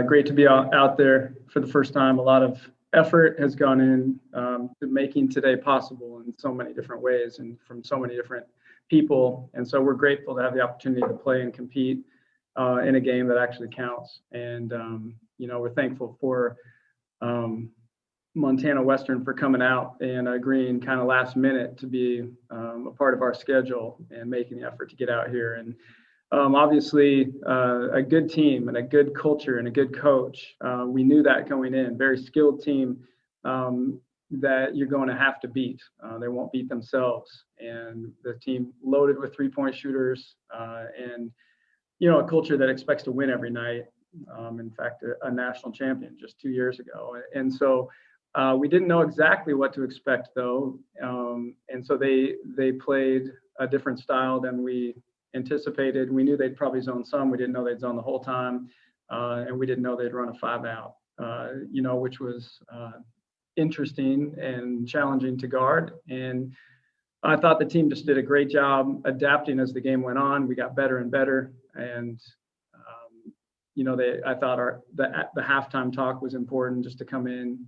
great to be out there for the first time. A lot of effort has gone in to making today possible in so many different ways and from so many different people. And so we're grateful to have the opportunity to play and compete in a game that actually counts. And, we're thankful for Montana Western for coming out and agreeing kind of last minute to be a part of our schedule and making the effort to get out here. And obviously a good team and a good culture and a good coach. We knew that going in. Very skilled team that you're going to have to beat. They won't beat themselves. And the team loaded with three-point shooters and, a culture that expects to win every night. In fact, a national champion just 2 years ago. And so we didn't know exactly what to expect, though. And so they played a different style than we anticipated. We knew they'd probably zone some. We didn't know they'd zone the whole time. And we didn't know they'd run a 5-out, which was interesting and challenging to guard. And I thought the team just did a great job adapting as the game went on. We got better and better. And I thought the halftime talk was important, just to come in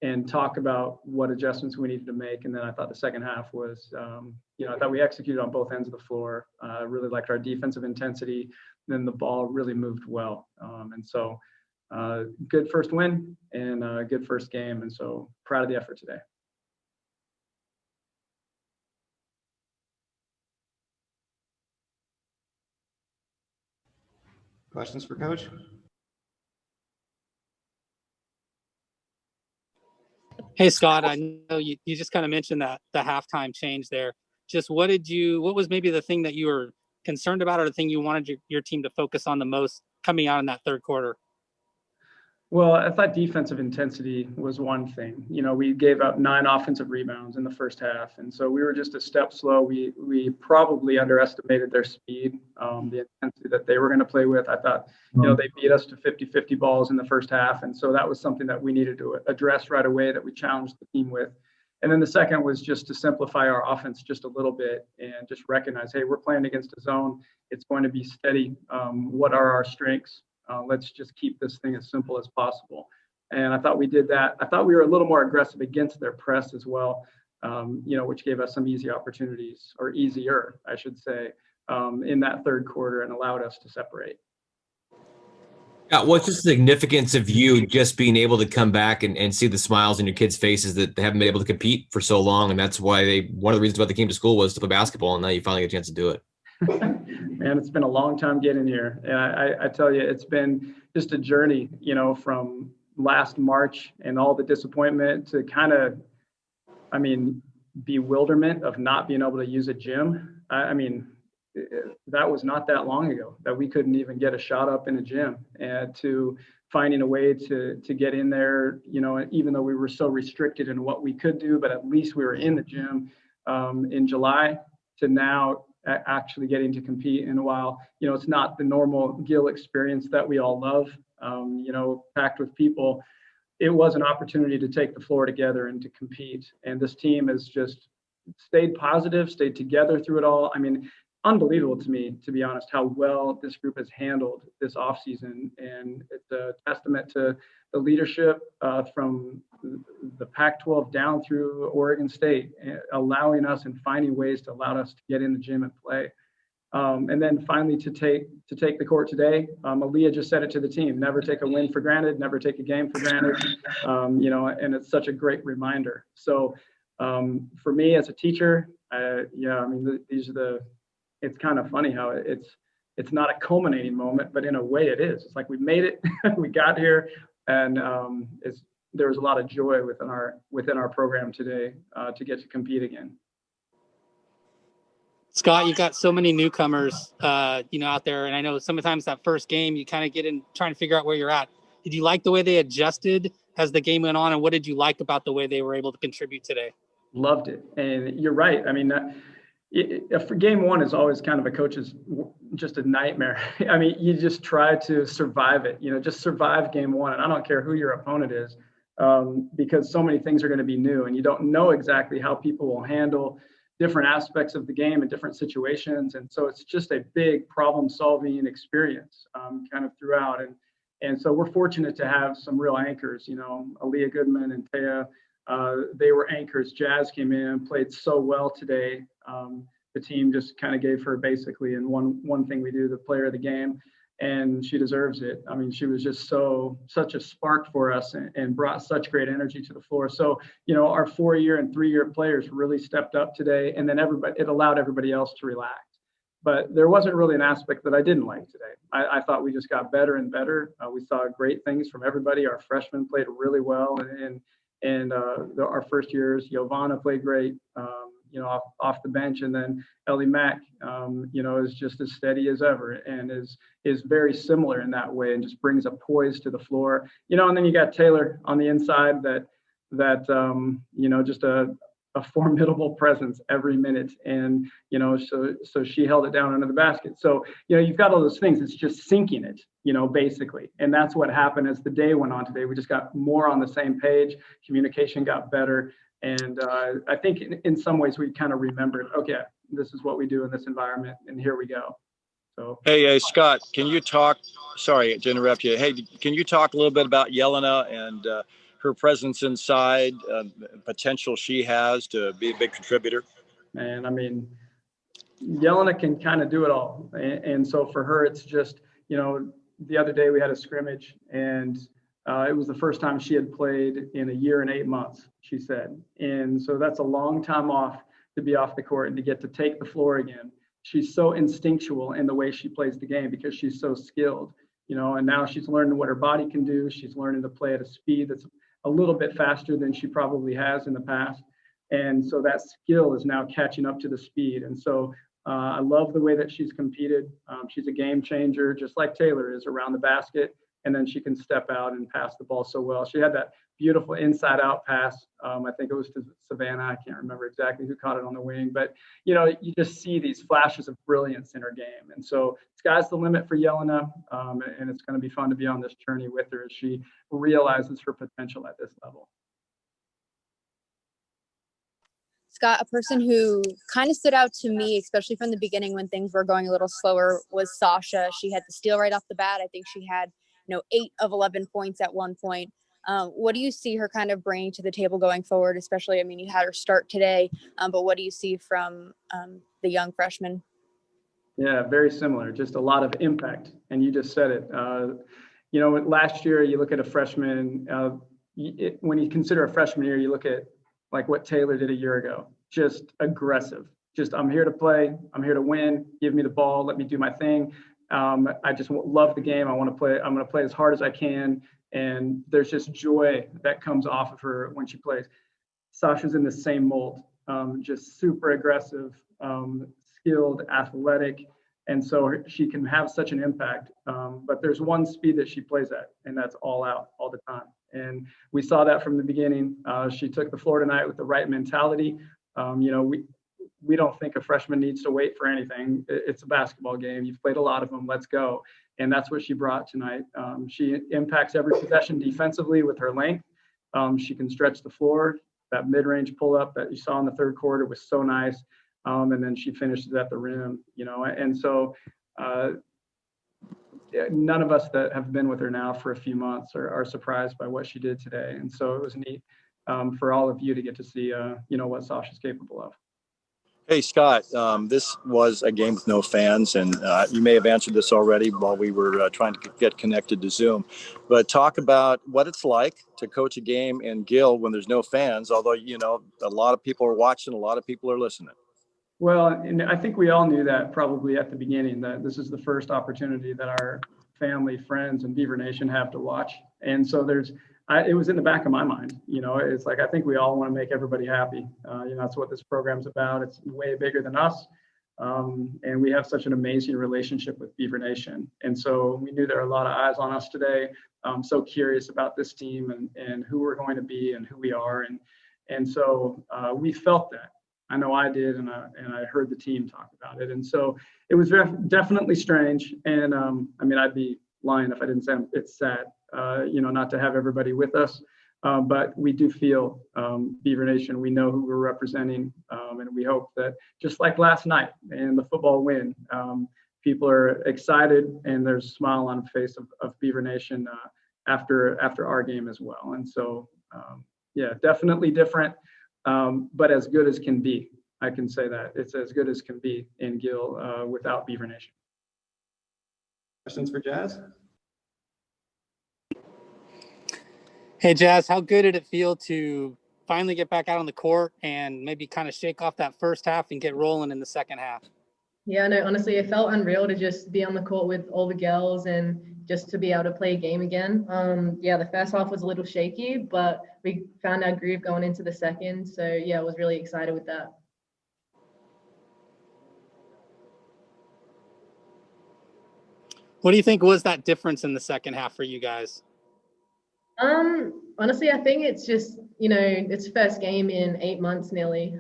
and talk about what adjustments we needed to make. And then I thought the second half was, I thought we executed on both ends of the floor. Really liked our defensive intensity. Then the ball really moved well. And so good first win and a good first game. And so proud of the effort today. Questions for Coach? Hey, Scott, I know you just kind of mentioned that the halftime change there. Just what was maybe the thing that you were concerned about, or the thing you wanted your team to focus on the most coming out in that third quarter? Well, I thought defensive intensity was one thing. We gave up 9 offensive rebounds in the first half. And so we were just a step slow. We probably underestimated their speed, the intensity that they were going to play with. I thought, they beat us to 50-50 balls in the first half. And so that was something that we needed to address right away, that we challenged the team with. And then the second was just to simplify our offense just a little bit and just recognize, hey, we're playing against a zone. It's going to be steady. What are our strengths? Let's just keep this thing as simple as possible. And I thought we did that. I thought we were a little more aggressive against their press as well, which gave us some easy opportunities, or easier, I should say, in that third quarter, and allowed us to separate. Yeah, what's the significance of you just being able to come back and see the smiles on your kids' faces that they haven't been able to compete for so long? And that's why one of the reasons why they came to school was to play basketball, and now you finally get a chance to do it. Man, it's been a long time getting here. And I tell you, it's been just a journey, from last March and all the disappointment to kind of, bewilderment of not being able to use a gym. That was not that long ago that we couldn't even get a shot up in a gym, and to finding a way to get in there, even though we were so restricted in what we could do, but at least we were in the gym in July, to now actually getting to compete. And while, it's not the normal Gill experience that we all love, packed with people, it was an opportunity to take the floor together and to compete. And this team has just stayed positive, stayed together through it all. Unbelievable to me, to be honest, how well this group has handled this offseason. And it's a testament to the leadership from the Pac-12 down through Oregon State, allowing us and finding ways to allow us to get in the gym and play. And then finally to take the court today, Aaliyah just said it to the team: never take a win for granted, never take a game for granted. And it's such a great reminder. So for me as a teacher, these are it's kind of funny how it's not a culminating moment, but in a way it is. It's like we made it, we got here, and there was a lot of joy within our program today to get to compete again. Scott, you've got so many newcomers, out there, and I know sometimes that first game you kind of get in trying to figure out where you're at. Did you like the way they adjusted as the game went on, and what did you like about the way they were able to contribute today? Loved it, and you're right. For game one is always kind of a coach's just a nightmare. You just try to survive it, just survive game one. And I don't care who your opponent is, because so many things are going to be new, and you don't know exactly how people will handle different aspects of the game and different situations. And so it's just a big problem solving experience kind of throughout. And so we're fortunate to have some real anchors, Aaliyah Goodman and Taya. They were anchors. Jazz came in, played so well today. The team just kind of gave her basically in one thing we do, the player of the game, and she deserves it. I mean, she was just such a spark for us and brought such great energy to the floor. So, our 4-year and 3-year players really stepped up today, and then it allowed everybody else to relax. But there wasn't really an aspect that I didn't like today. I thought we just got better and better. We saw great things from everybody. Our freshmen played really well, and our first years, Giovanna played great, off the bench, and then Ellie Mack, is just as steady as ever and is very similar in that way and just brings a poise to the floor, and then you got Taylor on the inside that just a formidable presence every minute, and so she held it down under the basket. So you've got all those things. It's just syncing it, basically, and that's what happened as the day went on today. We just got more on the same page. Communication got better, and I think in some ways we kind of remembered, okay, this is what we do in this environment, and here we go. So hey Scott, can you talk? Sorry to interrupt you. Hey, can you talk a little bit about Jelena and her presence inside, potential she has to be a big contributor? And I mean, Jelena can kind of do it all. And so for her, it's just, the other day we had a scrimmage, and it was the first time she had played in 1 year and 8 months, she said. And so that's a long time off to be off the court and to get to take the floor again. She's so instinctual in the way she plays the game because she's so skilled, and now she's learning what her body can do. She's learning to play at a speed that's a little bit faster than she probably has in the past. And so that skill is now catching up to the speed. And so I love the way that she's competed. She's a game changer, just like Taylor is around the basket. And then she can step out and pass the ball so well. She had that beautiful inside out pass. I think it was to Savannah. I can't remember exactly who caught it on the wing, but you just see these flashes of brilliance in her game. And so sky's the limit for Jelena, and it's going to be fun to be on this journey with her as she realizes her potential at this level. Scott, a person who kind of stood out to me, especially from the beginning when things were going a little slower, was Sasha. She had the steal right off the bat. I think she had 8 of 11 points at one point. What do you see her kind of bringing to the table going forward? Especially, I mean, you had her start today, but what do you see from the young freshman? Yeah, very similar. Just a lot of impact. And you just said it. Last year, you look at a freshman, when you consider a freshman year, you look at like what Taylor did a year ago. Just aggressive. Just, I'm here to play. I'm here to win. Give me the ball. Let me do my thing. I just love the game. I want to play. I'm going to play as hard as I can. And there's just joy that comes off of her when she plays. Sasha's in the same mold, just super aggressive, skilled, athletic. And so she can have such an impact. But there's one speed that she plays at, and that's all out all the time. And we saw that from the beginning. She took the floor tonight with the right mentality. We don't think a freshman needs to wait for anything. It's a basketball game. You've played a lot of them. Let's go. And that's what she brought tonight. She impacts every possession defensively with her length. She can stretch the floor. That mid-range pull-up that you saw in the third quarter was so nice. And then she finishes at the rim, and so none of us that have been with her now for a few months are surprised by what she did today. And so it was neat for all of you to get to see, what Sasha's capable of. Hey, Scott, this was a game with no fans, and you may have answered this already while we were trying to get connected to Zoom. But talk about what it's like to coach a game in Gill when there's no fans, although, a lot of people are watching, a lot of people are listening. Well, and I think we all knew that probably at the beginning, that this is the first opportunity that our family, friends, and Beaver Nation have to watch. And so it was in the back of my mind, it's like, I think we all want to make everybody happy. That's what this program's about. It's way bigger than us. And we have such an amazing relationship with Beaver Nation. And so we knew there were a lot of eyes on us today. I'm so curious about this team and who we're going to be and who we are. And so we felt that. I know I did, and I heard the team talk about it. And so it was definitely strange. And I'd be lying if I didn't say it's sad, not to have everybody with us. But we do feel Beaver Nation. We know who we're representing, and we hope that just like last night and the football win, people are excited, and there's a smile on the face of Beaver Nation after our game as well. And so, yeah, definitely different, but as good as can be. I can say that it's as good as can be in Gill without Beaver Nation. Questions for Jazz? Hey, Jazz, how good did it feel to finally get back out on the court and maybe kind of shake off that first half and get rolling in the second half? Yeah, no, honestly, it felt unreal to just be on the court with all the girls and just to be able to play a game again. Yeah, the first half was a little shaky, but we found our groove going into the second. So yeah, I was really excited with that. What do you think was that difference in the second half for you guys? Honestly, I think it's just, it's first game in 8 months nearly.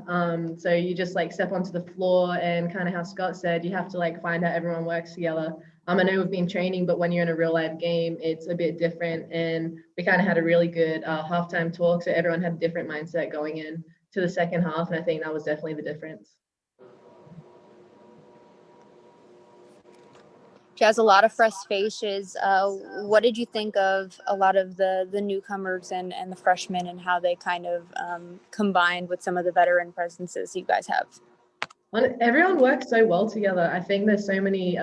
So you just like step onto the floor and kind of how Scott said, you have to like find out everyone works together. I know we've been training, but when you're in a real life game, it's a bit different. And we kind of had a really good halftime talk. So everyone had a different mindset going in to the second half. And I think that was definitely the difference. Jazz, a lot of fresh faces. What did you think of a lot of the newcomers and the freshmen and how they kind of combined with some of the veteran presences you guys have? Everyone works so well together. I think there's so many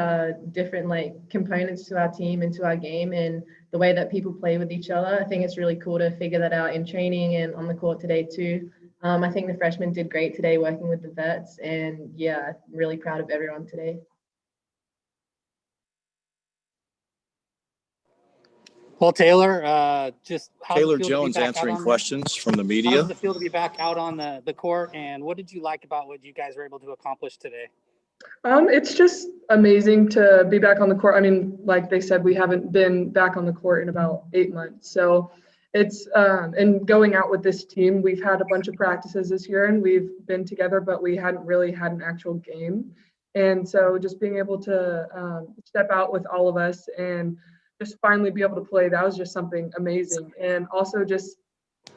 different like components to our team and to our game, and the way that people play with each other. I think it's really cool to figure that out in training and on the court today too. I think the freshmen did great today working with the vets, and yeah, I'm really proud of everyone today. Well, Taylor, just how Taylor Jones answering questions from the How media. does it feel to be back out on the court, and what did you like about what you guys were able to accomplish today? It's just amazing to be back on the court. I mean, like they said, we haven't been back on the court in about 8 months. So it's, and going out with this team, we've had a bunch of practices this year and we've been together, but we hadn't really had an actual game. And so just being able to step out with all of us and just finally be able to play, that was just something amazing. And also just,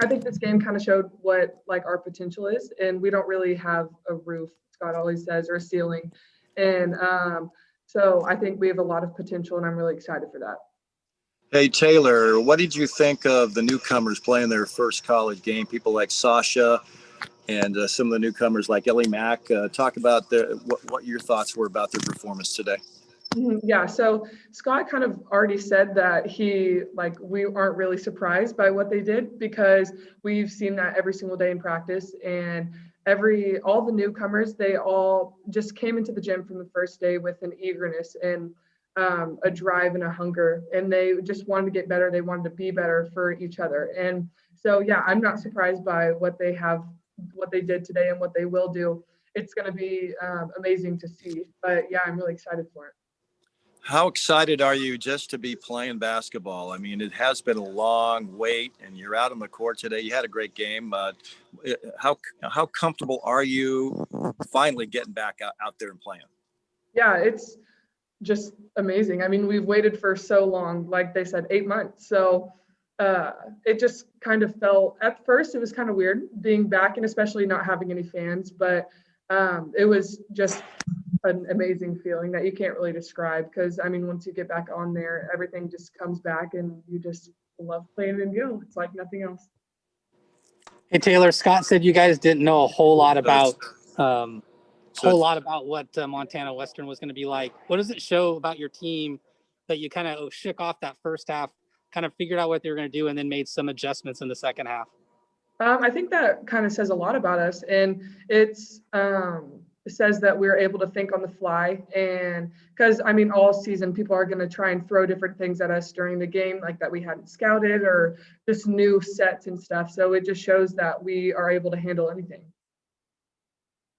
I think this game kind of showed what like our potential is, and we don't really have a roof, Scott always says, or a ceiling. And so I think we have a lot of potential, and I'm really excited for that. Hey, Taylor, what did you think of the newcomers playing their first college game? People like Sasha and some of the newcomers like Ellie Mack. Talk about what your thoughts were about their performance today. Yeah, so Scott kind of already said that we aren't really surprised by what they did because we've seen that every single day in practice, and all the newcomers, they all just came into the gym from the first day with an eagerness and a drive and a hunger, and they just wanted to get better. They wanted to be better for each other. And so, yeah, I'm not surprised by what they did today and what they will do. It's going to be amazing to see, but yeah, I'm really excited for it. How excited are you just to be playing basketball? I mean, it has been a long wait, and you're out on the court today. You had a great game. How comfortable are you finally getting back out there and playing? Yeah, it's just amazing. I mean, we've waited for so long, like they said, 8 months. So it just kind of felt, at first, it was kind of weird being back and especially not having any fans, but it was just an amazing feeling that you can't really describe, because I mean, once you get back on there, everything just comes back and you just love playing in Gill. It's like nothing else. Hey, Taylor, Scott said you guys didn't know a whole lot about what Montana Western was going to be like. What does it show about your team that you kind of shook off that first half, kind of figured out what they were going to do, and then made some adjustments in the second half? I think that kind of says a lot about us, and it says that we're able to think on the fly. And because I mean, all season people are going to try and throw different things at us during the game, like that we hadn't scouted or just new sets and stuff. So it just shows that we are able to handle anything.